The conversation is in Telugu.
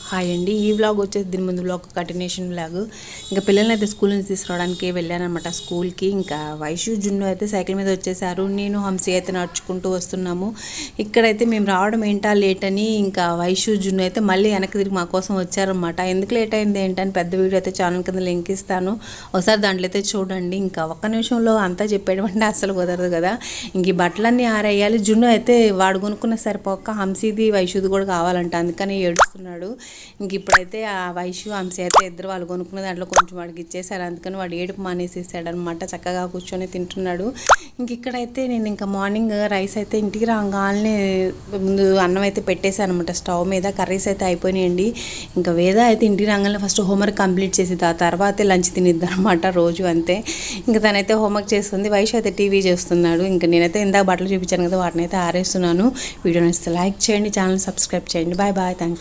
హాయ్ అండి. ఈ వ్లాగ్ వచ్చేసి దీని ముందు వ్లాగ్ కంటిన్యూషన్ వ్లాగ్. ఇంకా పిల్లల్ని అయితే స్కూల్ నుంచి తీసుకురావడానికి వెళ్ళానమాట స్కూల్కి. ఇంకా వైషు జున్ను అయితే సైకిల్ మీద వచ్చేసారు. నేను హంసి అయితే నడుచుకుంటూ వస్తున్నాము. ఇక్కడైతే మేము రావడం ఏంటా లేట్ అని ఇంకా వైషు జున్ను అయితే మళ్ళీ వెనక్కి తిరిగి మా కోసం వచ్చారనమాట. ఎందుకు లేట్ అయింది ఏంటని పెద్ద వీడియో అయితే ఛానల్ కింద లింక్ ఇస్తాను, ఒకసారి దాంట్లో అయితే చూడండి. ఇంకా ఒక్క నిమిషంలో అంతా చెప్పేయడం అంటే అస్సలు కుదరదు కదా. ఇంక ఈ బట్టలన్నీ ఆరేయాలి. జున్ను అయితే వాడు కొనుక్కున్న సరిపోక హంసీది వైషుది కూడా కావాలంట, అందుకని ఏడుస్తున్నాడు. ఇంక ఇప్పుడైతే ఆ వైషు హంసి అయితే ఇద్దరు వాళ్ళు కొనుక్కున్న దాంట్లో కొంచెం వాడికి ఇచ్చేసారు, అందుకని వాడు ఏడుపు మానేసేసాడు అనమాట. చక్కగా కూర్చొని తింటున్నాడు. ఇంక ఇక్కడైతే నేను ఇంకా మార్నింగ్ రైస్ అయితే ఇంటికి రాగానే ముందు అన్నం అయితే పెట్టేశాను అనమాట స్టవ్ మీద. కర్రీస్ అయితే అయిపోయినాయండి. ఇంకా వేద అయితే ఇంటికి రాగానే ఫస్ట్ హోంవర్క్ కంప్లీట్ చేసింది, ఆ తర్వాతే లంచ్ తినిద్దాం అనమాట రోజు అంతే. ఇంకా తనైతే హోంవర్క్ చేస్తుంది, వైషు అయితే టీవీ చేస్తున్నాడు. ఇంకా నేనైతే ఇందాక బట్టలు చూపించాను కదా, వాటిని అయితే ఆరేస్తున్నాను. వీడియో నచ్చితే లైక్ చేయండి, ఛానల్ సబ్స్క్రైబ్ చేయండి. Bye bye, thanks.